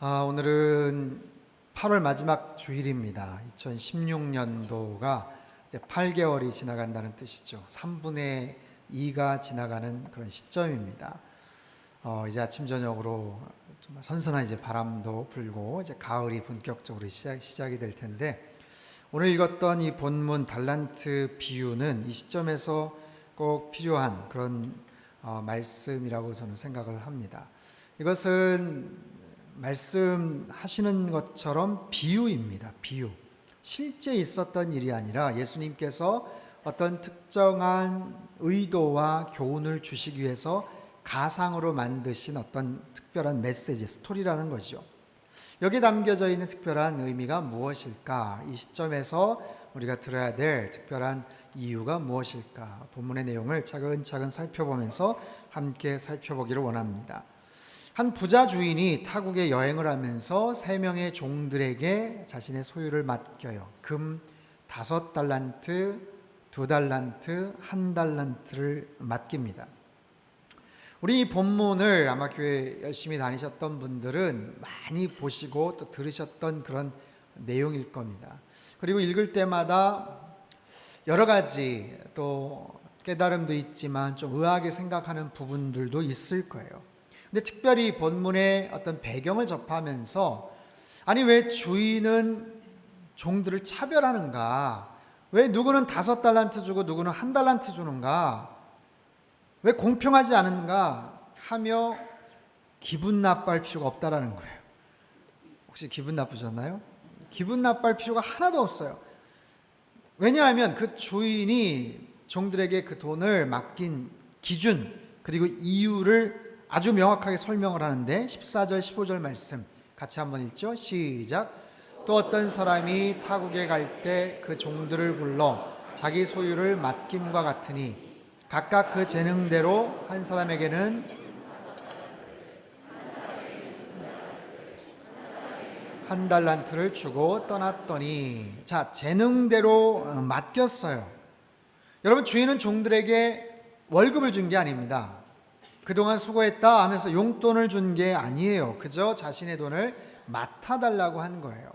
오늘은 8월 마지막 주일입니다. 2016년도가 이제 8개월이 지나간다는 뜻이죠. 3분의 2가 지나가는 그런 시점입니다. 이제 아침 저녁으로 좀 선선한 이제 바람도 불고 이제 가을이 본격적으로 시작이 될 텐데, 오늘 읽었던 이 본문 달란트 비유는 이 시점에서 꼭 필요한 그런 말씀이라고 저는 생각을 합니다. 이것은 말씀하시는 것처럼 비유입니다. 비유. 실제 있었던 일이 아니라 예수님께서 어떤 특정한 의도와 교훈을 주시기 위해서 가상으로 만드신 어떤 특별한 메시지, 스토리라는 거죠. 여기에 담겨져 있는 특별한 의미가 무엇일까? 이 시점에서 우리가 들어야 될 특별한 이유가 무엇일까? 본문의 내용을 차근차근 살펴보면서 함께 살펴보기를 원합니다. 한 부자 주인이 타국에 여행을 하면서 3명의 종들에게 자신의 소유를 맡겨요. 금 5달란트, 2달란트, 1달란트를 맡깁니다. 우리 이 본문을 아마 교회 열심히 다니셨던 분들은 많이 보시고 또 들으셨던 그런 내용일 겁니다. 그리고 읽을 때마다 여러 가지 또 깨달음도 있지만 좀 의아하게 생각하는 부분들도 있을 거예요. 근데 특별히 본문의 어떤 배경을 접하면서, 아니 왜 주인은 종들을 차별하는가? 왜 누구는 5달란트 주고 누구는 1달란트 주는가? 왜 공평하지 않은가? 하며 기분 나빠할 필요가 없다라는 거예요. 혹시 기분 나쁘셨나요? 기분 나빠할 필요가 하나도 없어요. 왜냐하면 그 주인이 종들에게 그 돈을 맡긴 기준 그리고 이유를 아주 명확하게 설명을 하는데, 14절 15절 말씀 같이 한번 읽죠. 시작. 또 어떤 사람이 타국에 갈 때 그 종들을 불러 자기 소유를 맡김과 같으니 각각 그 재능대로 한 사람에게는 1달란트를 주고 떠났더니, 자, 재능대로 맡겼어요. 여러분, 주인은 종들에게 월급을 준 게 아닙니다. 그동안 수고했다 하면서 용돈을 준 게 아니에요. 그저 자신의 돈을 맡아달라고 한 거예요.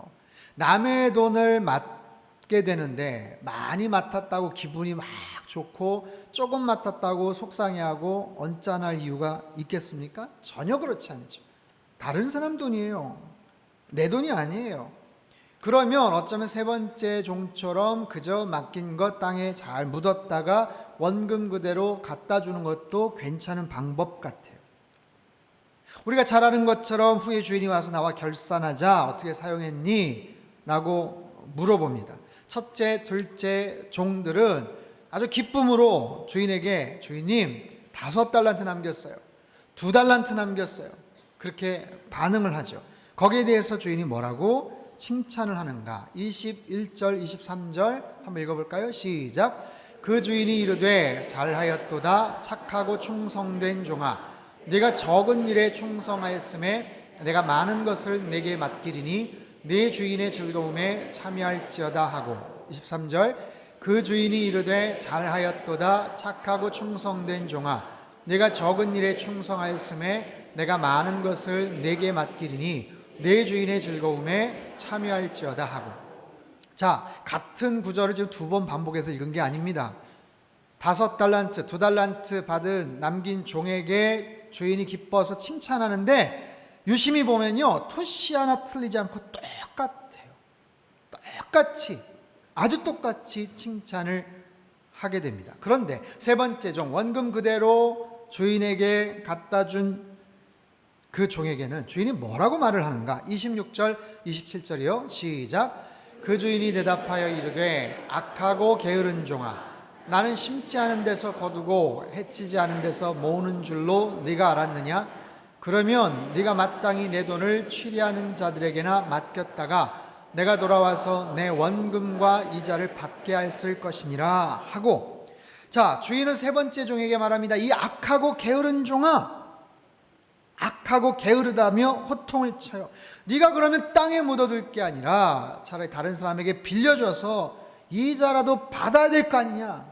남의 돈을 맡게 되는데 많이 맡았다고 기분이 막 좋고 조금 맡았다고 속상해하고 언짢을 이유가 있겠습니까? 전혀 그렇지 않죠. 다른 사람 돈이에요. 내 돈이 아니에요. 그러면 어쩌면 세 번째 종처럼 그저 맡긴 것 땅에 잘 묻었다가 원금 그대로 갖다 주는 것도 괜찮은 방법 같아요. 우리가 잘 아는 것처럼 후에 주인이 와서 나와 결산하자, 어떻게 사용했니? 라고 물어봅니다. 첫째, 둘째 종들은 아주 기쁨으로 주인에게, 주인님 5달란트 남겼어요, 2달란트 남겼어요, 그렇게 반응을 하죠. 거기에 대해서 주인이 뭐라고 칭찬을 하는가? 21절 23절 한번 읽어볼까요? 시작. 그 주인이 이르되 잘하였도다 착하고 충성된 종아, 네가 적은 일에 충성하였음에 내가 많은 것을 내게 맡기리니 네 주인의 즐거움에 참여할지어다 하고, 23절. 그 주인이 이르되 잘하였도다 착하고 충성된 종아, 네가 적은 일에 충성하였음에 내가 많은 것을 내게 맡기리니 내 주인의 즐거움에 참여할지어다 하고. 자, 같은 구절을 지금 2번 반복해서 읽은 게 아닙니다. 5달란트, 2달란트 받은 남긴 종에게 주인이 기뻐서 칭찬하는데, 유심히 보면요, 토시 하나 틀리지 않고 똑같아요. 똑같이, 아주 똑같이 칭찬을 하게 됩니다. 그런데 세 번째 종, 원금 그대로 주인에게 갖다 준 그 종에게는 주인이 뭐라고 말을 하는가? 26절 27절이요. 시작. 그 주인이 대답하여 이르되 악하고 게으른 종아, 나는 심지 않은 데서 거두고 해치지 않은 데서 모으는 줄로 네가 알았느냐? 그러면 네가 마땅히 내 돈을 취리하는 자들에게나 맡겼다가 내가 돌아와서 내 원금과 이자를 받게 했을 것이니라 하고. 자, 주인은 세 번째 종에게 말합니다. 이 악하고 게으른 종아, 악하고 게으르다며 호통을 쳐요. 네가 그러면 땅에 묻어둘 게 아니라 차라리 다른 사람에게 빌려줘서 이자라도 받아야 될 거 아니냐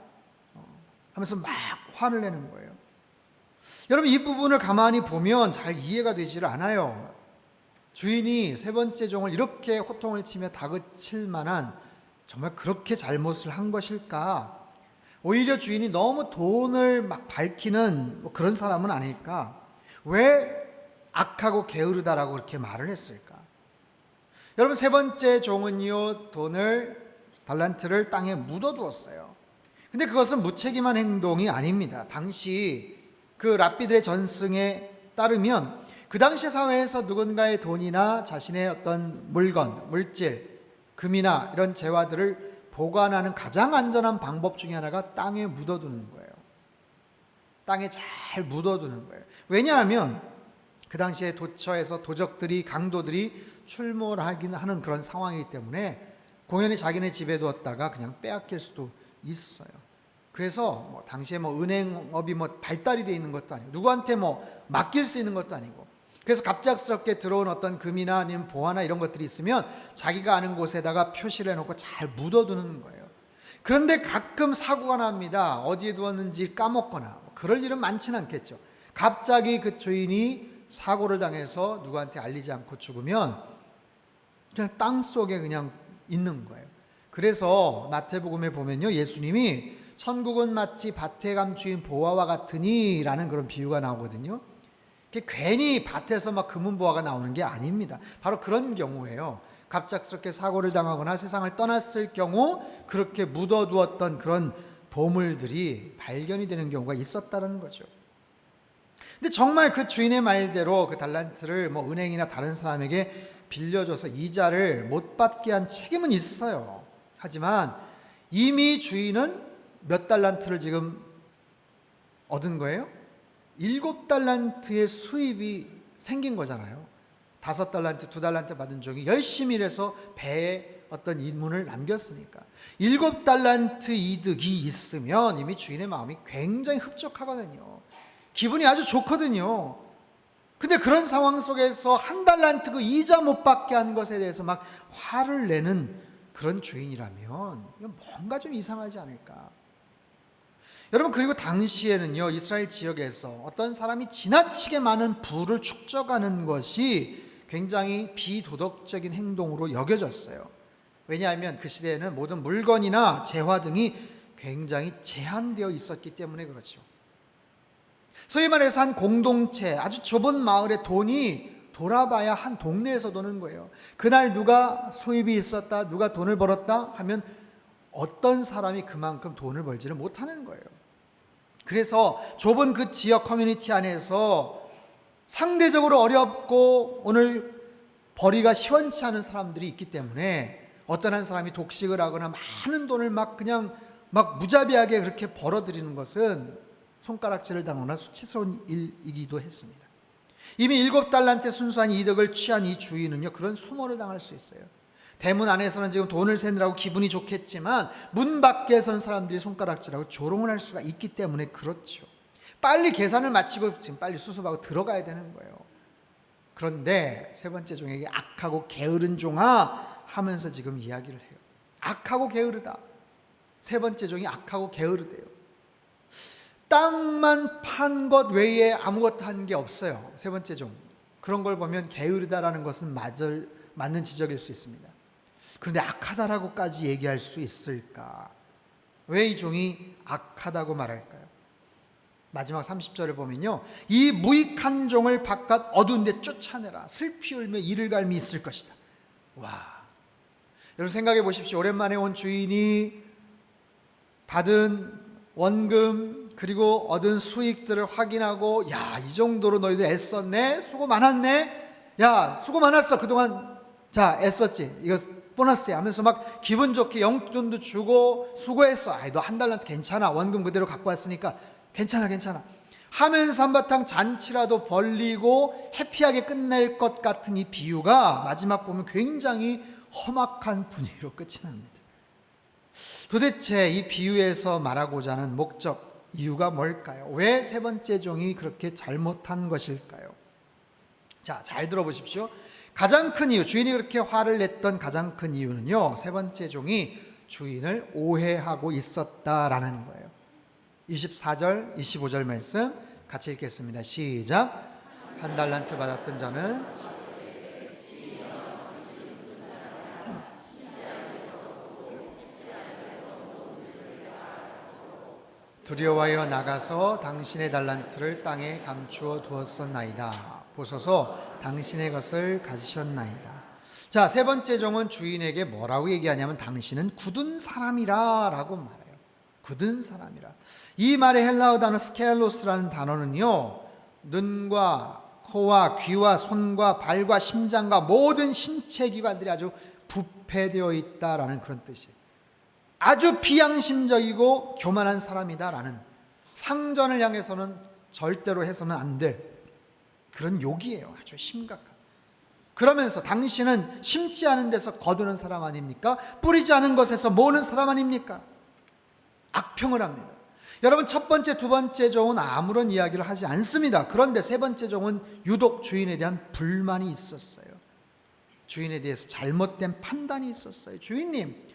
하면서 막 화를 내는 거예요. 여러분, 이 부분을 가만히 보면 잘 이해가 되지를 않아요. 주인이 세 번째 종을 이렇게 호통을 치며 다그칠 만한 정말 그렇게 잘못을 한 것일까? 오히려 주인이 너무 돈을 막 밝히는 뭐 그런 사람은 아닐까? 왜 악하고 게으르다라고 그렇게 말을 했을까? 여러분, 세 번째 종은요, 달란트를 땅에 묻어두었어요. 근데 그것은 무책임한 행동이 아닙니다. 당시 그 랍비들의 전승에 따르면 그 당시 사회에서 누군가의 돈이나 자신의 어떤 물건, 물질, 금이나 이런 재화들을 보관하는 가장 안전한 방법 중에 하나가 땅에 묻어두는 거예요. 땅에 잘 묻어두는 거예요. 왜냐하면 그 당시에 도처에서 도적들이, 강도들이 출몰하긴 하는 그런 상황이기 때문에 공연히 자기네 집에 두었다가 그냥 빼앗길 수도 있어요. 그래서 당시에 은행업이 발달이 되어 있는 것도 아니고 누구한테 맡길 수 있는 것도 아니고, 그래서 갑작스럽게 들어온 어떤 금이나 아니면 보화나 이런 것들이 있으면 자기가 아는 곳에다가 표시를 해놓고 잘 묻어두는 거예요. 그런데 가끔 사고가 납니다. 어디에 두었는지 까먹거나 그럴 일은 많지는 않겠죠. 갑자기 그 주인이 사고를 당해서 누구한테 알리지 않고 죽으면 그냥 땅 속에 그냥 있는 거예요. 그래서 마태복음에 보면요, 예수님이 천국은 마치 밭에 감추인 보화와 같으니 라는 그런 비유가 나오거든요. 괜히 밭에서 금은 보화가 나오는 게 아닙니다. 바로 그런 경우예요. 갑작스럽게 사고를 당하거나 세상을 떠났을 경우 그렇게 묻어두었던 그런 보물들이 발견이 되는 경우가 있었다는 거죠. 근데 정말 그 주인의 말대로 그 달란트를 은행이나 다른 사람에게 빌려줘서 이자를 못 받게 한 책임은 있어요. 하지만 이미 주인은 몇 달란트를 지금 얻은 거예요? 7달란트의 수입이 생긴 거잖아요. 5달란트, 2달란트 받은 종이 열심히 일해서 배에 어떤 인문을 남겼으니까 7달란트 이득이 있으면 이미 주인의 마음이 굉장히 흡족하거든요. 기분이 아주 좋거든요. 근데 그런 상황 속에서 1달란트 그 이자 못 받게 한 것에 대해서 막 화를 내는 그런 주인이라면 뭔가 좀 이상하지 않을까? 여러분, 그리고 당시에는요, 이스라엘 지역에서 어떤 사람이 지나치게 많은 부를 축적하는 것이 굉장히 비도덕적인 행동으로 여겨졌어요. 왜냐하면 그 시대에는 모든 물건이나 재화 등이 굉장히 제한되어 있었기 때문에 그렇죠. 소위 말해서 한 공동체, 아주 좁은 마을의 돈이 돌아봐야 한 동네에서 도는 거예요. 그날 누가 수입이 있었다, 누가 돈을 벌었다 하면 어떤 사람이 그만큼 돈을 벌지를 못하는 거예요. 그래서 좁은 그 지역 커뮤니티 안에서 상대적으로 어렵고 오늘 벌이가 시원치 않은 사람들이 있기 때문에 어떤 한 사람이 독식을 하거나 많은 돈을 그냥 무자비하게 그렇게 벌어들이는 것은 손가락질을 당하거나 수치스러운 일이기도 했습니다. 이미 7달란트의 순수한 이득을 취한 이 주인은요, 그런 수모를 당할 수 있어요. 대문 안에서는 지금 돈을 세느라고 기분이 좋겠지만 문 밖에서는 사람들이 손가락질하고 조롱을 할 수가 있기 때문에 그렇죠. 빨리 계산을 마치고 지금 빨리 수습하고 들어가야 되는 거예요. 그런데 세 번째 종에게 악하고 게으른 종아 하면서 지금 이야기를 해요. 악하고 게으르다. 세 번째 종이 악하고 게으르대요. 땅만 판 것 외에 아무것도 한 게 없어요. 세 번째 종. 그런 걸 보면 게으르다라는 것은 맞는 지적일 수 있습니다. 그런데 악하다라고까지 얘기할 수 있을까? 왜 이 종이 악하다고 말할까요? 마지막 30절을 보면요, 이 무익한 종을 바깥 어두운 데 쫓아내라. 슬피 울며 이를 갈미 있을 것이다. 와, 여러분 생각해 보십시오. 오랜만에 온 주인이 받은 원금 그리고 얻은 수익들을 확인하고, 야, 이 정도로 너희들 애썼네, 수고 많았네, 야, 수고 많았어, 그동안 자 애썼지, 이거 보너스야 하면서 기분 좋게 용돈도 주고 수고했어, 아이 너 1달란트 괜찮아, 원금 그대로 갖고 왔으니까 괜찮아 하면서 한바탕 잔치라도 벌리고 해피하게 끝낼 것 같은 이 비유가 마지막 보면 굉장히 험악한 분위기로 끝이 납니다. 도대체 이 비유에서 말하고자 하는 목적, 이유가 뭘까요? 왜 세 번째 종이 그렇게 잘못한 것일까요? 자, 잘 들어보십시오. 가장 큰 이유, 주인이 그렇게 화를 냈던 가장 큰 이유는요, 세 번째 종이 주인을 오해하고 있었다라는 거예요. 24절, 25절 말씀 같이 읽겠습니다. 시작. 1달란트 받았던 자는 두려워하여 나가서 당신의 달란트를 땅에 감추어 두었었나이다. 보소서 당신의 것을 가지셨나이다. 자, 세 번째 종은 주인에게 뭐라고 얘기하냐면 당신은 굳은 사람이라 라고 말해요. 굳은 사람이라. 이 말의 헬라어 단어 스켈로스라는 단어는요, 눈과 코와 귀와 손과 발과 심장과 모든 신체 기관들이 아주 부패되어 있다라는 그런 뜻이에요. 아주 비양심적이고 교만한 사람이다라는, 상전을 향해서는 절대로 해서는 안 될 그런 욕이에요. 아주 심각한. 그러면서 당신은 심지 않은 데서 거두는 사람 아닙니까? 뿌리지 않은 것에서 모으는 사람 아닙니까? 악평을 합니다. 여러분, 첫 번째, 두 번째 종은 아무런 이야기를 하지 않습니다. 그런데 세 번째 종은 유독 주인에 대한 불만이 있었어요. 주인에 대해서 잘못된 판단이 있었어요. 주인님,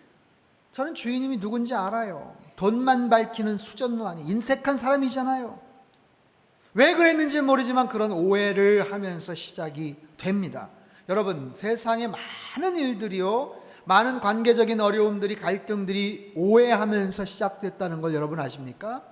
저는 주인님이 누군지 알아요. 돈만 밝히는 수전노 아니 인색한 사람이잖아요. 왜 그랬는지 모르지만 그런 오해를 하면서 시작이 됩니다. 여러분, 세상에 많은 일들이요, 많은 관계적인 어려움들이, 갈등들이 오해하면서 시작됐다는 걸 여러분 아십니까?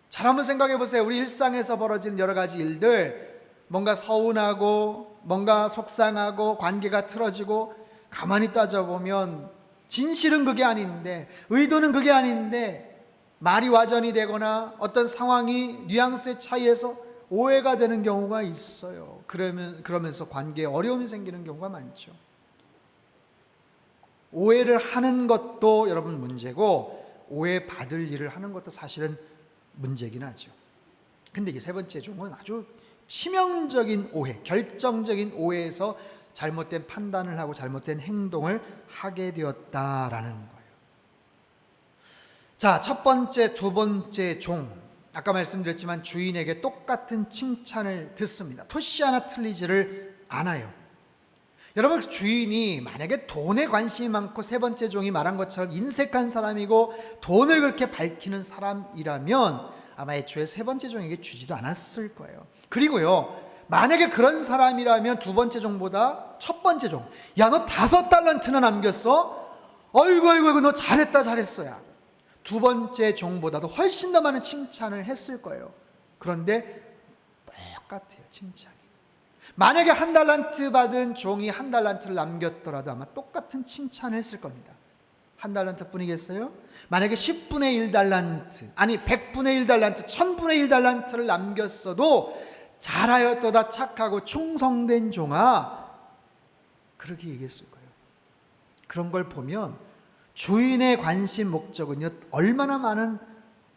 잘 한번 생각해 보세요. 우리 일상에서 벌어지는 여러 가지 일들, 뭔가 서운하고 뭔가 속상하고 관계가 틀어지고, 가만히 따져보면 진실은 그게 아닌데, 의도는 그게 아닌데 말이 와전이 되거나 어떤 상황이 뉘앙스의 차이에서 오해가 되는 경우가 있어요. 그러면서 관계에 어려움이 생기는 경우가 많죠. 오해를 하는 것도 여러분 문제고, 오해받을 일을 하는 것도 사실은 문제긴 하죠. 근데 이게 세 번째 종은 아주 치명적인 오해, 결정적인 오해에서 잘못된 판단을 하고 잘못된 행동을 하게 되었다라는 거예요. 자, 첫 번째, 두 번째 종, 아까 말씀드렸지만 주인에게 똑같은 칭찬을 듣습니다. 토시 하나 틀리지를 않아요. 여러분, 주인이 만약에 돈에 관심이 많고 세 번째 종이 말한 것처럼 인색한 사람이고 돈을 그렇게 밝히는 사람이라면 아마 애초에 세 번째 종에게 주지도 않았을 거예요. 그리고요, 만약에 그런 사람이라면 두 번째 종보다 첫 번째 종, 야, 너 5달란트나 남겼어? 어이구 너 잘했어야. 두 번째 종보다도 훨씬 더 많은 칭찬을 했을 거예요. 그런데 똑같아요, 칭찬이. 만약에 1달란트 받은 종이 1달란트를 남겼더라도 아마 똑같은 칭찬을 했을 겁니다. 1달란트 뿐이겠어요? 만약에 10분의 1달란트, 아니 100분의 1달란트, 1000분의 1달란트를 남겼어도 잘하였도다 착하고 충성된 종아, 그렇게 얘기했을 거예요. 그런 걸 보면 주인의 관심 목적은요, 얼마나 많은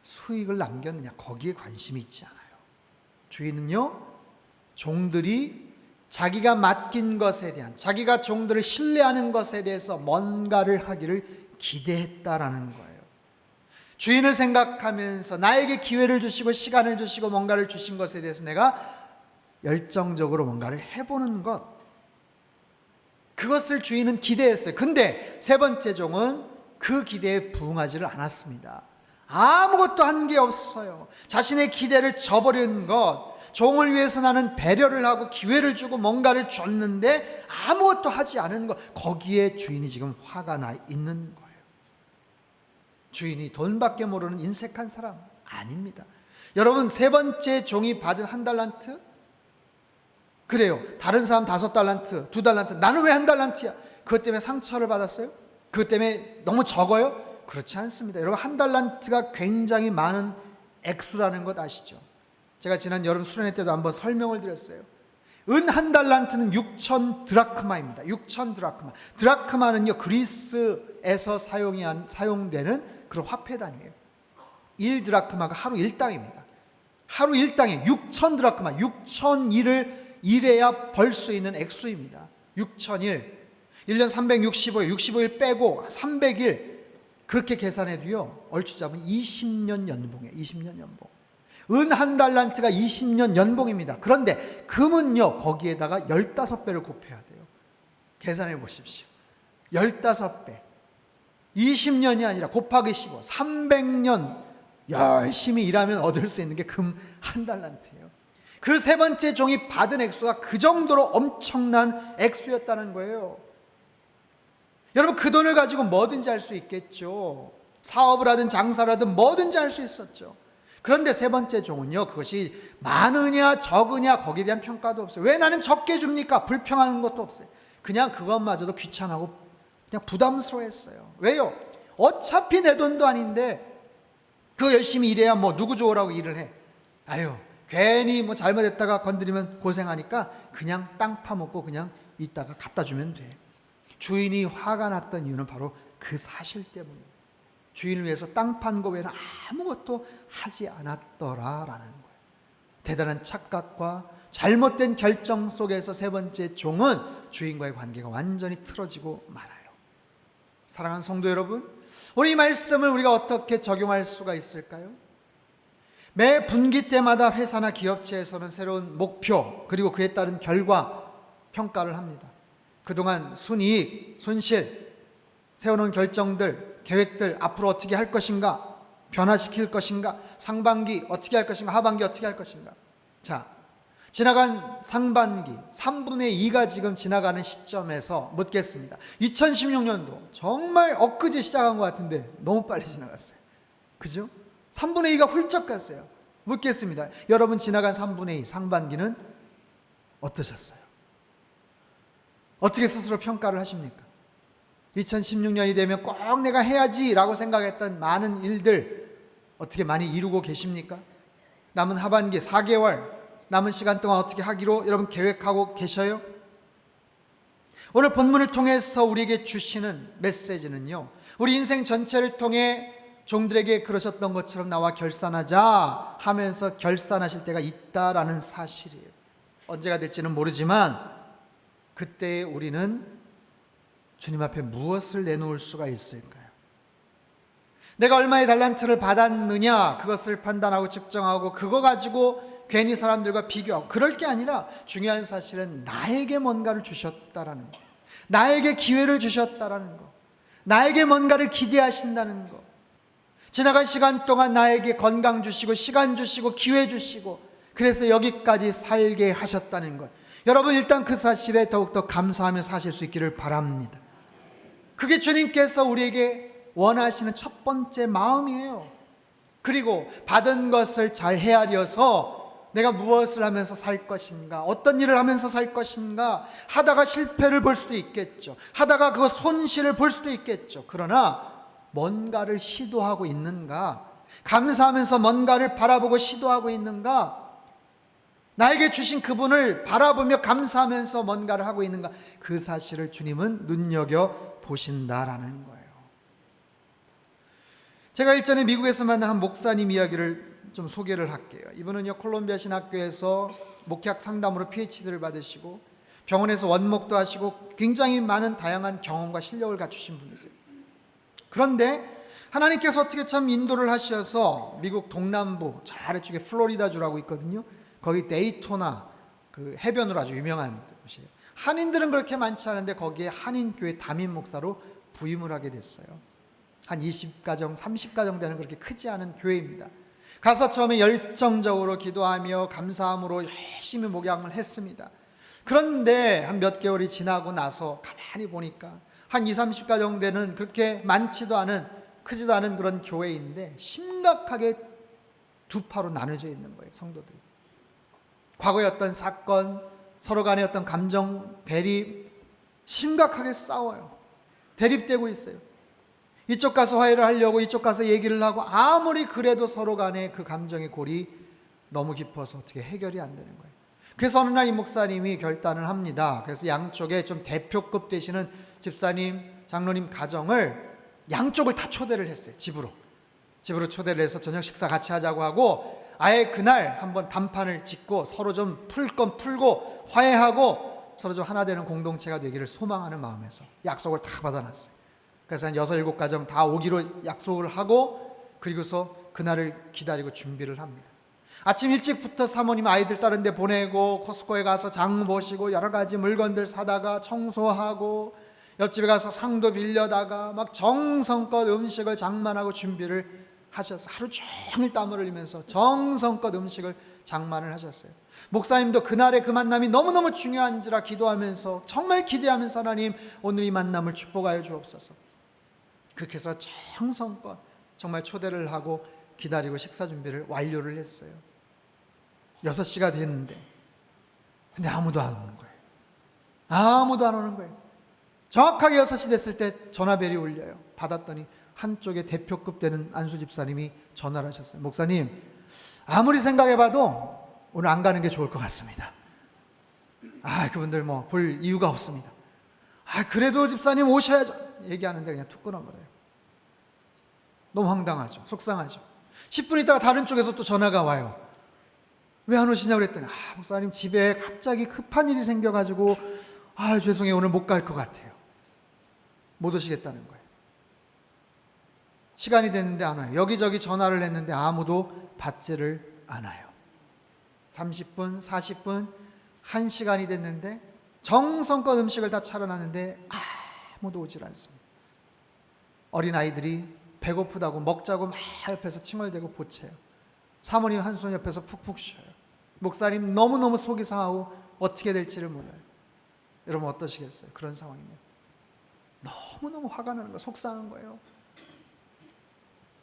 수익을 남겼느냐, 거기에 관심이 있지 않아요. 주인은요, 종들이 자기가 맡긴 것에 대한, 자기가 종들을 신뢰하는 것에 대해서 뭔가를 하기를 기대했다라는 거예요. 주인을 생각하면서 나에게 기회를 주시고 시간을 주시고 뭔가를 주신 것에 대해서 내가 열정적으로 뭔가를 해보는 것, 그것을 주인은 기대했어요. 근데 세 번째 종은 그 기대에 부응하지를 않았습니다. 아무것도 한 게 없어요. 자신의 기대를 저버리는 것, 종을 위해서 나는 배려를 하고 기회를 주고 뭔가를 줬는데 아무것도 하지 않은 것, 거기에 주인이 지금 화가 나 있는 거예요. 주인이 돈밖에 모르는 인색한 사람 아닙니다. 여러분, 세 번째 종이 받은 1달란트? 그래요. 다른 사람 5달란트, 2달란트, 나는 왜 1달란트야? 그것 때문에 상처를 받았어요? 그것 때문에 너무 적어요? 그렇지 않습니다. 여러분, 1달란트가 굉장히 많은 액수라는 것 아시죠? 제가 지난 여름 수련회 때도 한번 설명을 드렸어요. 은 1달란트는 6천 드라크마입니다. 6천 드라크마. 드라크마는요, 그리스에서 사용되는 그런 화폐 단위예요. 1드라크마가 하루 1당입니다. 하루 1당에 6천 드라크마, 6,001을 일해야 벌 수 있는 액수입니다. 6,001. 1년 365일, 65일 빼고 300일, 그렇게 계산해도요, 얼추 잡으면 20년 연봉이에요. 20년 연봉. 은 1달란트가 20년 연봉입니다. 그런데 금은요, 거기에다가 15배를 곱해야 돼요. 계산해 보십시오. 15배. 20년이 아니라 곱하기 15. 300년 열심히 일하면 얻을 수 있는 게 금 1달란트예요. 그 세 번째 종이 받은 액수가 그 정도로 엄청난 액수였다는 거예요. 여러분, 그 돈을 가지고 뭐든지 할 수 있겠죠. 사업을 하든 장사를 하든 뭐든지 할 수 있었죠. 그런데 세 번째 종은요, 그것이 많으냐 적으냐 거기에 대한 평가도 없어요. 왜 나는 적게 줍니까? 불평하는 것도 없어요. 그냥 그것마저도 귀찮하고 그냥 부담스러워했어요. 왜요? 어차피 내 돈도 아닌데 그거 열심히 일해야 뭐 누구 좋으라고 일을 해. 아유, 괜히 뭐 잘못했다가 건드리면 고생하니까 그냥 땅 파먹고 그냥 이따가 갖다 주면 돼. 주인이 화가 났던 이유는 바로 그 사실 때문입니다. 주인을 위해서 땅 판 거 외에는 아무것도 하지 않았더라라는 거예요. 대단한 착각과 잘못된 결정 속에서 세 번째 종은 주인과의 관계가 완전히 틀어지고 말아요. 사랑하는 성도 여러분, 우리 말씀을 우리가 어떻게 적용할 수가 있을까요? 매 분기 때마다 회사나 기업체에서는 새로운 목표 그리고 그에 따른 결과 평가를 합니다. 그동안 순이익, 손실, 세워놓은 결정들, 계획들 앞으로 어떻게 할 것인가, 변화시킬 것인가, 상반기 어떻게 할 것인가, 하반기 어떻게 할 것인가. 자, 지나간 상반기 3분의 2가 지금 지나가는 시점에서 묻겠습니다. 2016년도 정말 엊그제 시작한 것 같은데 너무 빨리 지나갔어요. 그죠? 3분의 2가 훌쩍 갔어요. 묻겠습니다. 여러분 지나간 3분의 2 상반기는 어떠셨어요? 어떻게 스스로 평가를 하십니까? 2016년이 되면 꼭 내가 해야지 라고 생각했던 많은 일들 어떻게 많이 이루고 계십니까? 남은 하반기 4개월 남은 시간 동안 어떻게 하기로 여러분 계획하고 계셔요? 오늘 본문을 통해서 우리에게 주시는 메시지는요, 우리 인생 전체를 통해 종들에게 그러셨던 것처럼 나와 결산하자 하면서 결산하실 때가 있다라는 사실이에요. 언제가 될지는 모르지만 그때 우리는 주님 앞에 무엇을 내놓을 수가 있을까요? 내가 얼마의 달란트를 받았느냐 그것을 판단하고 측정하고 그거 가지고 괜히 사람들과 비교하고 그럴 게 아니라 중요한 사실은 나에게 뭔가를 주셨다라는 거, 나에게 기회를 주셨다라는 거, 나에게 뭔가를 기대하신다는 거, 지나간 시간 동안 나에게 건강 주시고 시간 주시고 기회 주시고 그래서 여기까지 살게 하셨다는 것, 여러분 일단 그 사실에 더욱더 감사하며 사실 수 있기를 바랍니다. 그게 주님께서 우리에게 원하시는 첫 번째 마음이에요. 그리고 받은 것을 잘 헤아려서 내가 무엇을 하면서 살 것인가, 어떤 일을 하면서 살 것인가, 하다가 실패를 볼 수도 있겠죠. 하다가 그 손실을 볼 수도 있겠죠. 그러나 뭔가를 시도하고 있는가, 감사하면서 뭔가를 바라보고 시도하고 있는가, 나에게 주신 그분을 바라보며 감사하면서 뭔가를 하고 있는가, 그 사실을 주님은 눈여겨 보신다라는 거예요. 제가 일전에 미국에서 만난 한 목사님 이야기를 좀 소개를 할게요. 이분은요, 콜롬비아 신학교에서 목회학 상담으로 PhD를 받으시고 병원에서 원목도 하시고 굉장히 많은 다양한 경험과 실력을 갖추신 분이세요. 그런데 하나님께서 어떻게 참 인도를 하셔서 미국 동남부 저 아래쪽에 플로리다주라고 있거든요. 거기 데이토나 그 해변으로 아주 유명한 곳이에요. 한인들은 그렇게 많지 않은데 거기에 한인교회 담임 목사로 부임을 하게 됐어요. 한 20가정, 30가정 되는 그렇게 크지 않은 교회입니다. 가서 처음에 열정적으로 기도하며 감사함으로 열심히 목양을 했습니다. 그런데 한 몇 개월이 지나고 나서 가만히 보니까 한 20, 30가정 되는 그렇게 많지도 않은, 크지도 않은 그런 교회인데 심각하게 두 파로 나눠져 있는 거예요, 성도들이. 과거의 어떤 사건, 서로 간의 어떤 감정 대립, 심각하게 싸워요. 대립되고 있어요. 이쪽 가서 화해를 하려고 이쪽 가서 얘기를 하고 아무리 그래도 서로 간의 그 감정의 골이 너무 깊어서 어떻게 해결이 안 되는 거예요. 그래서 어느 날 이 목사님이 결단을 합니다. 그래서 양쪽에 좀 대표급 되시는 집사님, 장로님 가정을 양쪽을 다 초대를 했어요. 집으로 초대를 해서 저녁 식사 같이 하자고 하고 아예 그날 한번 단판을 짓고 서로 좀 풀 건 풀고 화해하고 서로 좀 하나 되는 공동체가 되기를 소망하는 마음에서 약속을 다 받아놨어요. 그래서 한 6, 7가정 다 오기로 약속을 하고 그리고서 그날을 기다리고 준비를 합니다. 아침 일찍부터 사모님 아이들 다른 데 보내고 코스코에 가서 장 보시고 여러 가지 물건들 사다가 청소하고 옆집에 가서 상도 빌려다가 막 정성껏 음식을 장만하고 준비를 하셔서 하루 종일 땀을 흘리면서 정성껏 음식을 장만을 하셨어요. 목사님도 그날의 그 만남이 너무너무 중요한지라 기도하면서 정말 기대하면서 하나님 오늘 이 만남을 축복하여 주옵소서. 그렇게 해서 정성껏 정말 초대를 하고 기다리고 식사 준비를 완료를 했어요. 6시가 됐는데 근데 아무도 안 오는 거예요. 아무도 안 오는 거예요. 정확하게 6시 됐을 때 전화벨이 울려요. 받았더니 한쪽에 대표급 되는 안수 집사님이 전화를 하셨어요. 목사님, 아무리 생각해봐도 오늘 안 가는 게 좋을 것 같습니다. 그분들 뭐 볼 이유가 없습니다. 그래도 집사님 오셔야죠. 얘기하는데 그냥 툭 끊어버려요. 너무 황당하죠. 속상하죠. 10분 있다가 다른 쪽에서 또 전화가 와요. 왜 안 오시냐고 그랬더니 목사님 집에 갑자기 급한 일이 생겨가지고 죄송해요. 오늘 못 갈 것 같아요. 못 오시겠다는 거예요. 시간이 됐는데 안 와요. 여기저기 전화를 했는데 아무도 받지를 않아요. 30분, 40분, 1시간이 됐는데 정성껏 음식을 다 차려놨는데 아무도 오질 않습니다. 어린아이들이 배고프다고 먹자고 막 옆에서 칭얼대고 보채요. 사모님 한 손 옆에서 푹푹 쉬어요. 목사님 너무너무 속이 상하고 어떻게 될지를 몰라요. 여러분 어떠시겠어요? 그런 상황이면 너무너무 화가 나는 거예요. 속상한 거예요.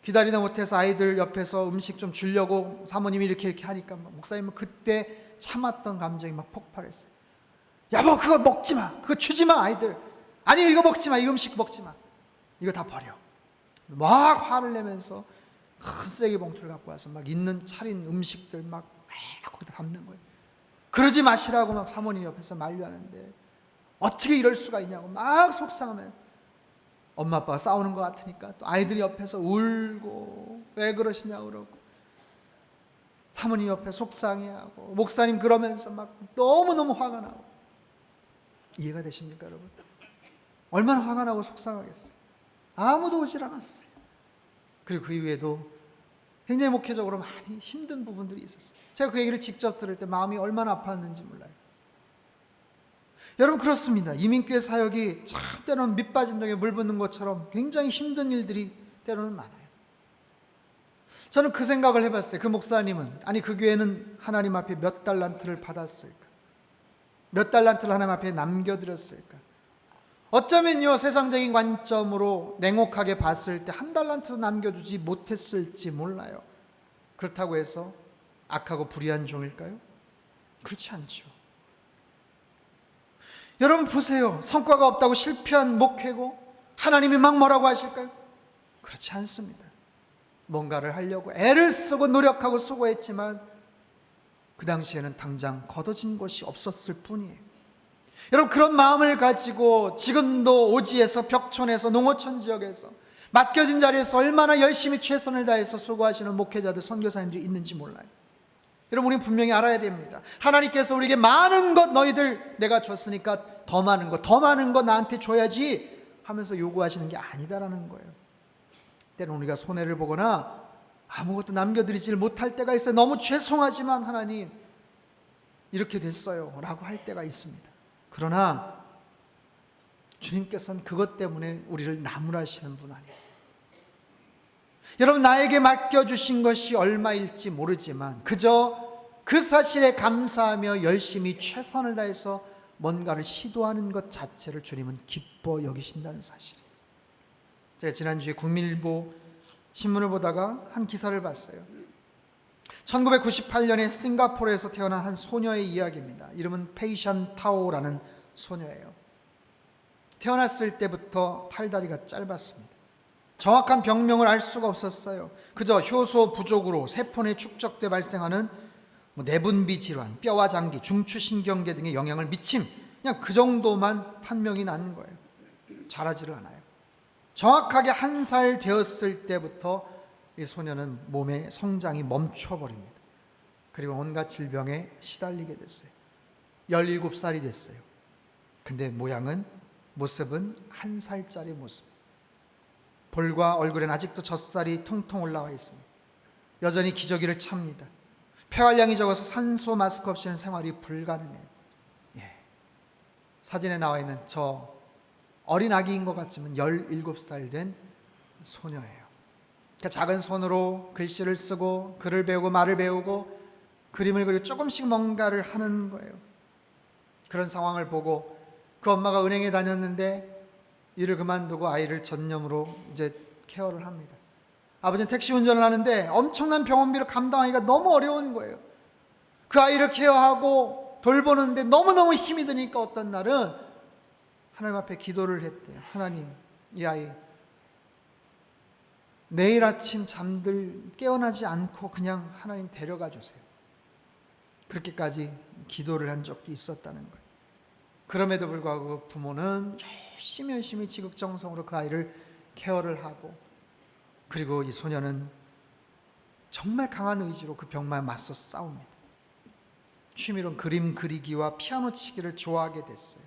기다리다 못해서 아이들 옆에서 음식 좀 주려고 사모님이 이렇게 하니까 목사님은 그때 참았던 감정이 막 폭발했어요. 여보 그거 먹지 마. 그거 주지 마 아이들. 아니 이거 먹지 마. 이 음식 먹지 마. 이거 다 버려. 막 화를 내면서 큰 쓰레기 봉투를 갖고 와서 막 있는 차린 음식들 막 거기다 담는 거예요. 그러지 마시라고 막 사모님 옆에서 만류하는데 어떻게 이럴 수가 있냐고 막 속상하면 엄마 아빠가 싸우는 것 같으니까 또 아이들이 옆에서 울고 왜 그러시냐고 그러고 사모님 옆에 속상해하고 목사님 그러면서 막 너무너무 화가 나고 이해가 되십니까 여러분? 얼마나 화가 나고 속상하겠어요. 아무도 오질 않았어요. 그리고 그 이후에도 굉장히 목회적으로 많이 힘든 부분들이 있었어요. 제가 그 얘기를 직접 들을 때 마음이 얼마나 아팠는지 몰라요. 여러분 그렇습니다. 이민교회 사역이 참 때로는 밑빠진 독에 물 붓는 것처럼 굉장히 힘든 일들이 때로는 많아요. 저는 그 생각을 해봤어요. 그 목사님은 그 교회는 하나님 앞에 몇 달란트를 받았을까? 몇 달란트를 하나님 앞에 남겨드렸을까? 어쩌면요 세상적인 관점으로 냉혹하게 봤을 때 1달란트도 남겨주지 못했을지 몰라요. 그렇다고 해서 악하고 불의한 종일까요? 그렇지 않죠. 여러분 보세요. 성과가 없다고 실패한 목회고 하나님이 막 뭐라고 하실까요? 그렇지 않습니다. 뭔가를 하려고 애를 쓰고 노력하고 수고했지만 그 당시에는 당장 거둬진 것이 없었을 뿐이에요. 여러분 그런 마음을 가지고 지금도 오지에서 벽촌에서 농어촌 지역에서 맡겨진 자리에서 얼마나 열심히 최선을 다해서 수고하시는 목회자들 선교사님들이 있는지 몰라요. 여러분 우리는 분명히 알아야 됩니다. 하나님께서 우리에게 많은 것 너희들 내가 줬으니까 더 많은 것 나한테 줘야지 하면서 요구하시는 게 아니다라는 거예요. 때로는 우리가 손해를 보거나 아무것도 남겨드리질 못할 때가 있어요. 너무 죄송하지만 하나님 이렇게 됐어요 라고 할 때가 있습니다. 그러나 주님께서는 그것 때문에 우리를 나무라시는 분 아니세요. 여러분 나에게 맡겨주신 것이 얼마일지 모르지만 그저 그 사실에 감사하며 열심히 최선을 다해서 뭔가를 시도하는 것 자체를 주님은 기뻐 여기신다는 사실이에요. 제가 지난주에 국민일보 신문을 보다가 한 기사를 봤어요. 1998년에 싱가포르에서 태어난 한 소녀의 이야기입니다. 이름은 페이샨 타오라는 소녀예요. 태어났을 때부터 팔다리가 짧았습니다. 정확한 병명을 알 수가 없었어요. 그저 효소 부족으로 세포내 축적돼 발생하는 내분비 질환, 뼈와 장기, 중추신경계 등의 영향을 미침, 그냥 그 정도만 판명이 난 거예요. 자라지를 않아요. 정확하게 1살 되었을 때부터 이 소녀는 몸의 성장이 멈춰버립니다. 그리고 온갖 질병에 시달리게 됐어요. 17살이 됐어요. 근데 모습은 1살짜리 모습. 볼과 얼굴엔 아직도 젖살이 통통 올라와 있습니다. 여전히 기저귀를 찹니다. 폐활량이 적어서 산소 마스크 없이는 생활이 불가능해요. 사진에 나와 있는 저 어린 아기인 것 같지만 17살 된 소녀예요. 그 작은 손으로 글씨를 쓰고 글을 배우고 말을 배우고 그림을 그리고 조금씩 뭔가를 하는 거예요. 그런 상황을 보고 그 엄마가 은행에 다녔는데 일을 그만두고 아이를 전념으로 이제 케어를 합니다. 아버지는 택시 운전을 하는데 엄청난 병원비를 감당하기가 너무 어려운 거예요. 그 아이를 케어하고 돌보는데 너무너무 힘이 드니까 어떤 날은 하나님 앞에 기도를 했대요. 하나님, 이 아이 내일 아침 깨어나지 않고 그냥 하나님 데려가 주세요. 그렇게까지 기도를 한 적도 있었다는 거예요. 그럼에도 불구하고 부모는 열심히 지극정성으로 그 아이를 케어를 하고, 그리고 이 소녀는 정말 강한 의지로 그 병마에 맞서 싸웁니다. 취미로 그림 그리기와 피아노 치기를 좋아하게 됐어요.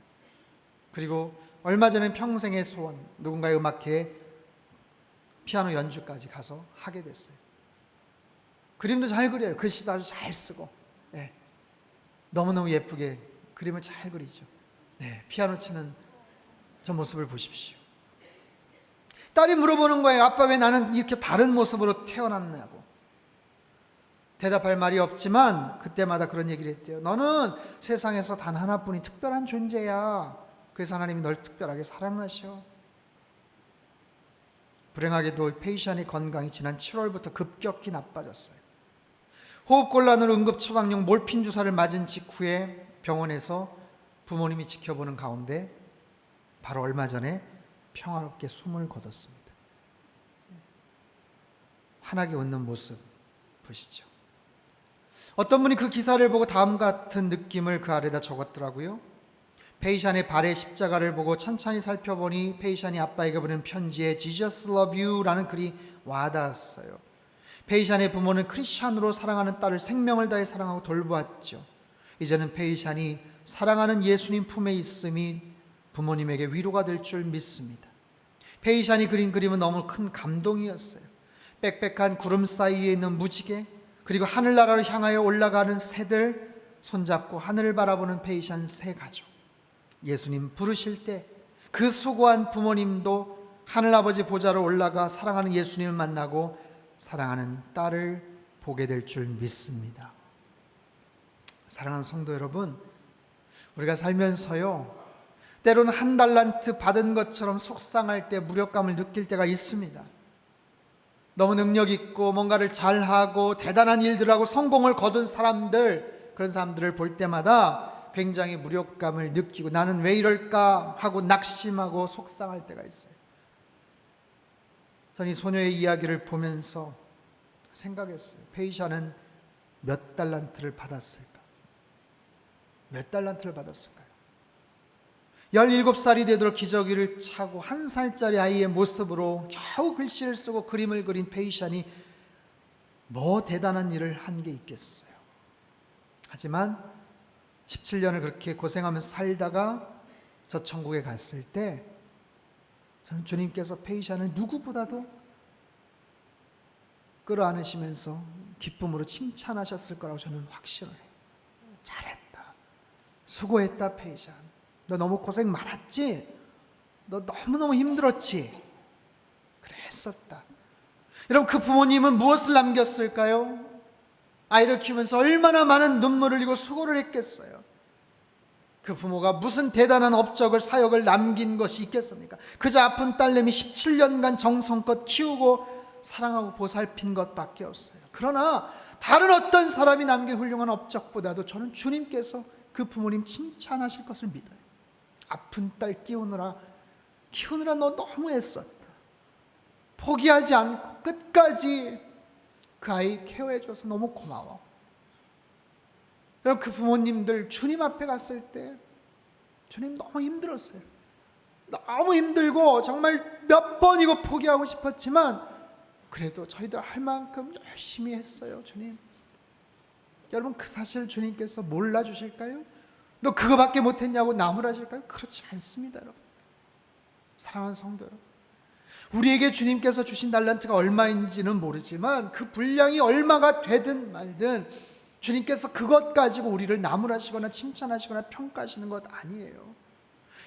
그리고 얼마 전에 평생의 소원, 누군가의 음악회에 피아노 연주까지 가서 하게 됐어요. 그림도 잘 그려요. 글씨도 아주 잘 쓰고, 네. 너무너무 예쁘게 그림을 잘 그리죠. 네. 피아노 치는 저 모습을 보십시오. 딸이 물어보는 거예요. 아빠, 왜 나는 이렇게 다른 모습으로 태어났냐고. 대답할 말이 없지만 그때마다 그런 얘기를 했대요. 너는 세상에서 단 하나뿐인 특별한 존재야. 그래서 하나님이 널 특별하게 사랑하셔. 불행하게도 페이션의 건강이 지난 7월부터 급격히 나빠졌어요. 호흡곤란으로 응급처방용 몰핀 주사를 맞은 직후에 병원에서 부모님이 지켜보는 가운데 바로 얼마 전에 평화롭게 숨을 거뒀습니다. 환하게 웃는 모습 보시죠. 어떤 분이 그 기사를 보고 다음 같은 느낌을 그 아래다 적었더라고요. 페이샨의 발의 십자가를 보고 천천히 살펴보니 페이샨이 아빠에게 보낸 편지에 Jesus love you라는 글이 와닿았어요. 페이샨의 부모는 크리스찬으로 사랑하는 딸을 생명을 다해 사랑하고 돌보았죠. 이제는 페이샨이 사랑하는 예수님 품에 있음이 부모님에게 위로가 될 줄 믿습니다. 페이샨이 그린 그림은 너무 큰 감동이었어요. 빽빽한 구름 사이에 있는 무지개, 그리고 하늘나라로 향하여 올라가는 새들, 손잡고 하늘을 바라보는 페이샨 세 가족. 예수님 부르실 때 그 수고한 부모님도 하늘아버지 보좌로 올라가 사랑하는 예수님을 만나고 사랑하는 딸을 보게 될 줄 믿습니다. 사랑하는 성도 여러분, 우리가 살면서요, 때로는 한 달란트 받은 것처럼 속상할 때, 무력감을 느낄 때가 있습니다. 너무 능력 있고 뭔가를 잘하고 대단한 일들을 하고 성공을 거둔 사람들, 그런 사람들을 볼 때마다 굉장히 무력감을 느끼고 나는 왜 이럴까 하고 낙심하고 속상할 때가 있어요. 저는 이 소녀의 이야기를 보면서 생각했어요. 페이샤는 몇 달란트를 받았을까? 몇 달란트를 받았을까요? 17살이 되도록 기저귀를 차고 1살짜리 아이의 모습으로 겨우 글씨를 쓰고 그림을 그린 페이샨이 뭐 대단한 일을 한 게 있겠어요. 하지만 17년을 그렇게 고생하면서 살다가 저 천국에 갔을 때 저는 주님께서 페이샨을 누구보다도 끌어안으시면서 기쁨으로 칭찬하셨을 거라고 저는 확신을 해요. 잘했다. 수고했다, 페이샨. 너 너무 고생 많았지? 너 너무너무 힘들었지? 그랬었다. 여러분, 그 부모님은 무엇을 남겼을까요? 아이를 키우면서 얼마나 많은 눈물을 흘리고 수고를 했겠어요. 그 부모가 무슨 대단한 업적을, 사역을 남긴 것이 있겠습니까? 그저 아픈 딸내미 17년간 정성껏 키우고 사랑하고 보살핀 것밖에 없어요. 그러나 다른 어떤 사람이 남긴 훌륭한 업적보다도 저는 주님께서 그 부모님 칭찬하실 것을 믿어요. 아픈 딸 키우느라 너 너무 애썼다. 포기하지 않고 끝까지 그 아이 케어해줘서 너무 고마워. 여러분, 그 부모님들 주님 앞에 갔을 때 주님 너무 힘들었어요. 너무 힘들고 정말 몇 번이고 포기하고 싶었지만 그래도 저희들 할 만큼 열심히 했어요. 주님, 여러분, 그 사실을 주님께서 몰라주실까요? 너 그거밖에 못했냐고 나무라실까요? 그렇지 않습니다. 여러분, 사랑하는 성도 여러분, 우리에게 주님께서 주신 달란트가 얼마인지는 모르지만 그 분량이 얼마가 되든 말든 주님께서 그것 가지고 우리를 나무라시거나 칭찬하시거나 평가하시는 것 아니에요.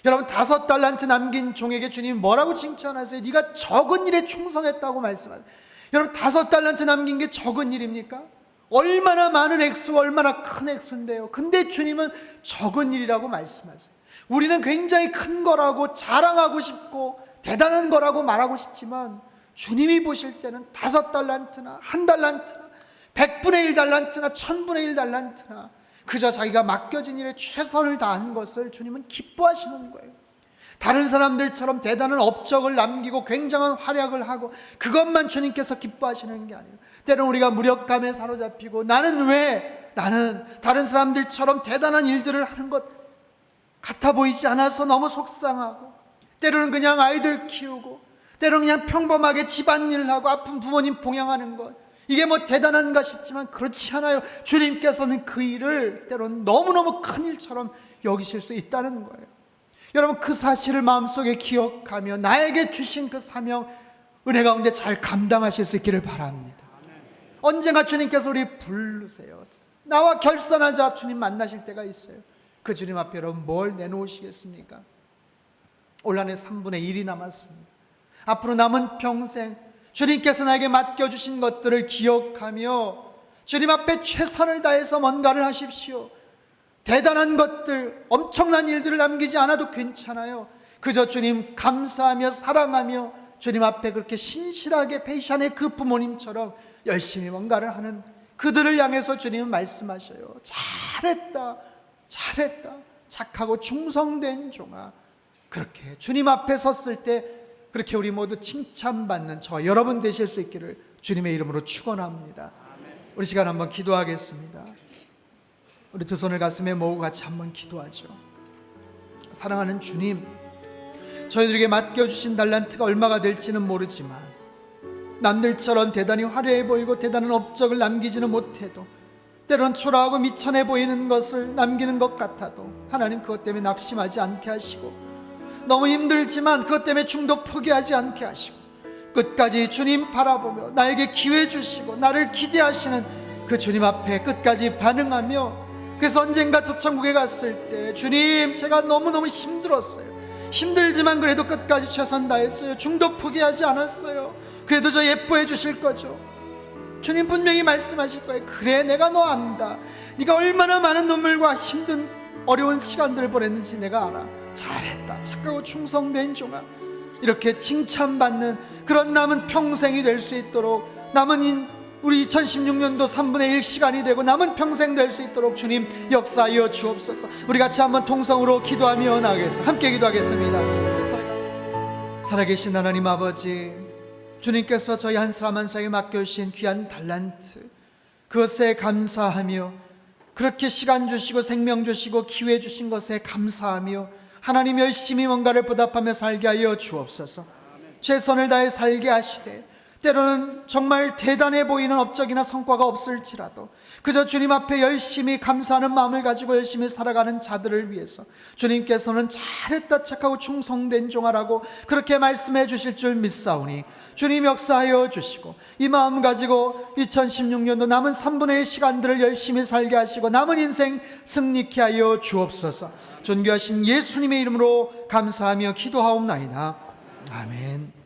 여러분, 5달란트 남긴 종에게 주님 뭐라고 칭찬하세요? 네가 적은 일에 충성했다고 말씀하세요. 여러분, 5달란트 남긴 게 적은 일입니까? 얼마나 많은 액수와 얼마나 큰 액수인데요. 근데 주님은 적은 일이라고 말씀하세요. 우리는 굉장히 큰 거라고 자랑하고 싶고 대단한 거라고 말하고 싶지만 주님이 보실 때는 5달란트나 1달란트나 100분의 1달란트나 1000분의 1달란트나 그저 자기가 맡겨진 일에 최선을 다한 것을 주님은 기뻐하시는 거예요. 다른 사람들처럼 대단한 업적을 남기고 굉장한 활약을 하고 그것만 주님께서 기뻐하시는 게 아니에요. 때로는 우리가 무력감에 사로잡히고 나는 다른 사람들처럼 대단한 일들을 하는 것 같아 보이지 않아서 너무 속상하고, 때로는 그냥 아이들 키우고, 때로는 그냥 평범하게 집안일을 하고 아픈 부모님 봉양하는 것, 이게 뭐 대단한가 싶지만 그렇지 않아요. 주님께서는 그 일을 때로는 너무너무 큰 일처럼 여기실 수 있다는 거예요. 여러분, 그 사실을 마음속에 기억하며 나에게 주신 그 사명, 은혜 가운데 잘 감당하실 수 있기를 바랍니다. 언젠가 주님께서 우리 부르세요. 나와 결산하자. 주님 만나실 때가 있어요. 그 주님 앞에 여러분 뭘 내놓으시겠습니까? 올 한해 3분의 1이 남았습니다. 앞으로 남은 평생 주님께서 나에게 맡겨주신 것들을 기억하며 주님 앞에 최선을 다해서 뭔가를 하십시오. 대단한 것들, 엄청난 일들을 남기지 않아도 괜찮아요. 그저 주님 감사하며 사랑하며 주님 앞에 그렇게 신실하게 베이샨의 그 부모님처럼 열심히 뭔가를 하는 그들을 향해서 주님은 말씀하셔요. 잘했다, 잘했다, 착하고 충성된 종아. 그렇게 주님 앞에 섰을 때 그렇게 우리 모두 칭찬받는 저와 여러분 되실 수 있기를 주님의 이름으로 축원합니다. 우리 시간 한번 기도하겠습니다. 우리 두 손을 가슴에 모으고 같이 한번 기도하죠. 사랑하는 주님, 저희들에게 맡겨주신 달란트가 얼마가 될지는 모르지만 남들처럼 대단히 화려해 보이고 대단한 업적을 남기지는 못해도 때론 초라하고 미천해 보이는 것을 남기는 것 같아도 하나님 그것 때문에 낙심하지 않게 하시고, 너무 힘들지만 그것 때문에 중도 포기하지 않게 하시고 끝까지 주님 바라보며 나에게 기회 주시고 나를 기대하시는 그 주님 앞에 끝까지 반응하며, 그래서 언젠가 저 천국에 갔을 때 주님, 제가 너무너무 힘들었어요. 힘들지만 그래도 끝까지 최선 다했어요. 중도 포기하지 않았어요. 그래도 저 예뻐해 주실 거죠. 주님 분명히 말씀하실 거예요. 그래, 내가 너 안다. 네가 얼마나 많은 눈물과 힘든 어려운 시간들을 보냈는지 내가 알아. 잘했다, 착하고 충성된 종아. 이렇게 칭찬받는 그런 남은 평생이 될 수 있도록, 남은 우리 2016년도 3분의 1 시간이 되고 남은 평생 될 수 있도록 주님 역사하여 주옵소서. 우리 같이 한번 통성으로 기도하며 나가겠습니다. 함께 기도하겠습니다. 살아계신 하나님 아버지, 주님께서 저희 한 사람 한 사람에게 맡겨주신 귀한 달란트, 그것에 감사하며 그렇게 시간 주시고 생명 주시고 기회 주신 것에 감사하며 하나님 열심히 뭔가를 보답하며 살게 하여 주옵소서. 최선을 다해 살게 하시되 때로는 정말 대단해 보이는 업적이나 성과가 없을지라도 그저 주님 앞에 열심히 감사하는 마음을 가지고 열심히 살아가는 자들을 위해서 주님께서는 잘했다, 착하고 충성된 종아라고 그렇게 말씀해 주실 줄 믿사오니 주님 역사하여 주시고 이 마음 가지고 2016년도 남은 3분의 1 시간들을 열심히 살게 하시고 남은 인생 승리케 하여 주옵소서. 존귀하신 예수님의 이름으로 감사하며 기도하옵나이다. 아멘.